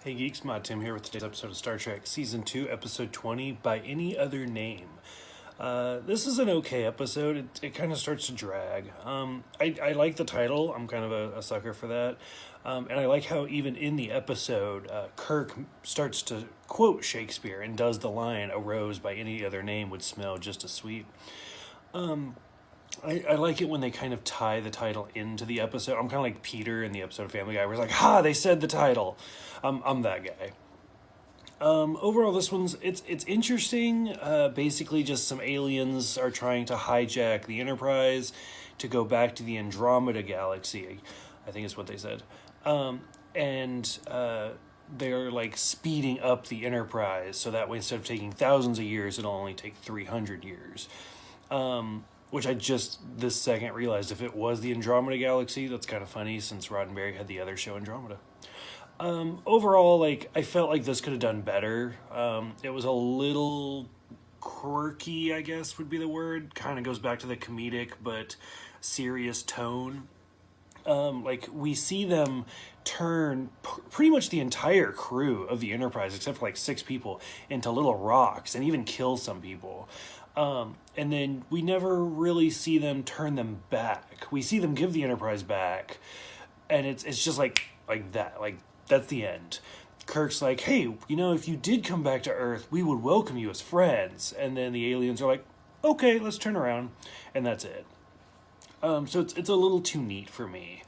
Hey Geeks, Mod Tim here with today's episode of Star Trek Season 2, Episode 20, By Any Other Name. This is an okay episode. It kind of starts to drag. I like the title. I'm kind of a sucker for that. And I like how even in the episode, Kirk starts to quote Shakespeare and does the line, "A rose by any other name would smell just as sweet." I like it when they kind of tie the title into the episode. I'm kind of like Peter in the episode of Family Guy where it's like, ha, they said the title. I'm that guy. Overall, this one's, it's interesting. Basically, just some aliens are trying to hijack the Enterprise to go back to the Andromeda Galaxy, I think is what they said. They're like speeding up the Enterprise so that way instead of taking thousands of years, it'll only take 300 years. Which I just this second realized if it was the Andromeda Galaxy, that's kind of funny since Roddenberry had the other show Andromeda. Overall, like, I felt like this could have done better. It was a little quirky, I guess would be the word. Kind of goes back to the comedic but serious tone. Like, we see them turn pretty much the entire crew of the Enterprise, except for like 6 people, into little rocks and even kill some people. And then we never really see them turn them back. We see them give the Enterprise back, and it's just like that. Like, that's the end. Kirk's like, hey, if you did come back to Earth, we would welcome you as friends. And then the aliens are like, okay, let's turn around. And that's it. So it's a little too neat for me.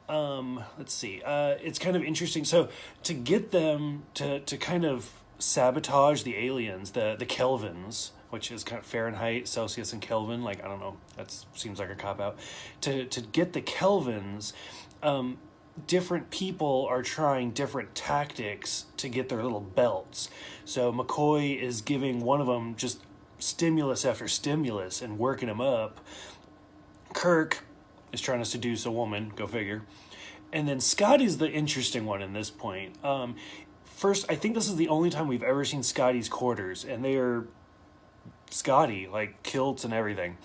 Let's see. It's kind of interesting. So to get them to kind of sabotage the aliens, the Kelvins, which is kind of Fahrenheit, Celsius, and Kelvin. Like, I don't know, that seems like a cop-out. To get the Kelvins, different people are trying different tactics to get their little belts. So McCoy is giving one of them just stimulus after stimulus and working him up. Kirk is trying to seduce a woman, go figure. And then Scotty's the interesting one in this point. First, I think this is the only time we've ever seen Scotty's quarters, and they are Scotty, like kilts and everything.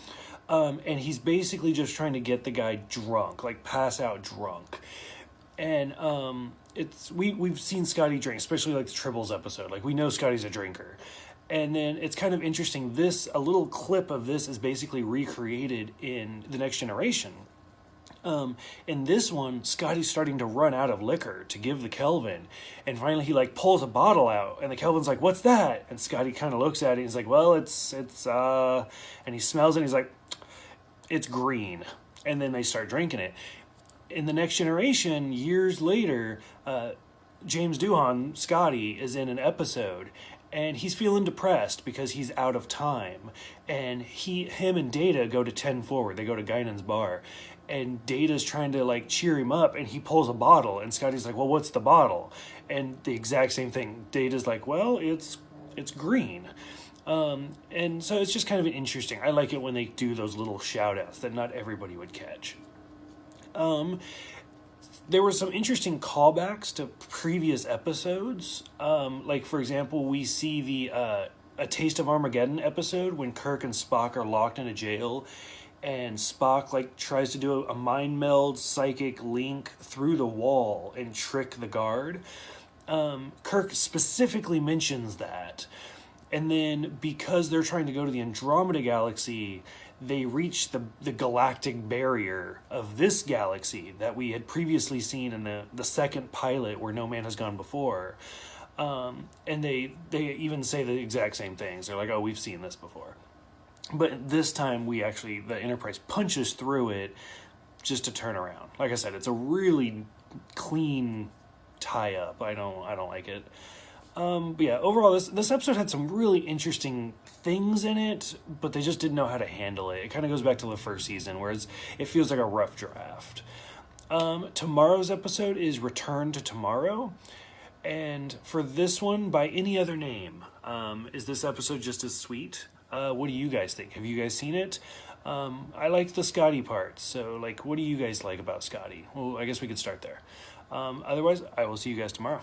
And he's basically just trying to get the guy drunk, like pass out drunk. And we've seen Scotty drink, especially like the Tribbles episode. Like, we know Scotty's a drinker. And then it's kind of interesting. A little clip of this is basically recreated in The Next Generation. In this one, Scotty's starting to run out of liquor to give the Kelvin. And finally he like pulls a bottle out and the Kelvin's like, what's that? And Scotty kind of looks at it and he's like, well, it's and he smells it and he's like, it's green. And then they start drinking it. In The Next Generation, years later, James Doohan, Scotty, is in an episode and he's feeling depressed because he's out of time. And him and Data go to 10 Forward. They go to Guinan's bar. And Data's trying to like cheer him up and he pulls a bottle and Scotty's like, well, what's the bottle? And the exact same thing. Data's like, well, it's green. And so it's just kind of an interesting. I like it when they do those little shout outs that not everybody would catch. There were some interesting callbacks to previous episodes. Like, for example, we see the A Taste of Armageddon episode when Kirk and Spock are locked in a jail. And Spock like tries to do a mind meld psychic link through the wall and trick the guard. Kirk specifically mentions that. And then because they're trying to go to the Andromeda Galaxy, they reach the galactic barrier of this galaxy that we had previously seen in the second pilot where No Man Has Gone Before. And they even say the exact same things. They're like, oh, we've seen this before. But this time the Enterprise punches through it just to turn around. Like I said, it's a really clean tie-up. I don't like it. But yeah, overall, this episode had some really interesting things in it, but they just didn't know how to handle it. It kind of goes back to the first season, where it feels like a rough draft. Tomorrow's episode is Return to Tomorrow. And for this one, By Any Other Name, is this episode just as sweet? What do you guys think? Have you guys seen it? I like the Scotty part. So, like, what do you guys like about Scotty? Well, I guess we could start there. Otherwise, I will see you guys tomorrow.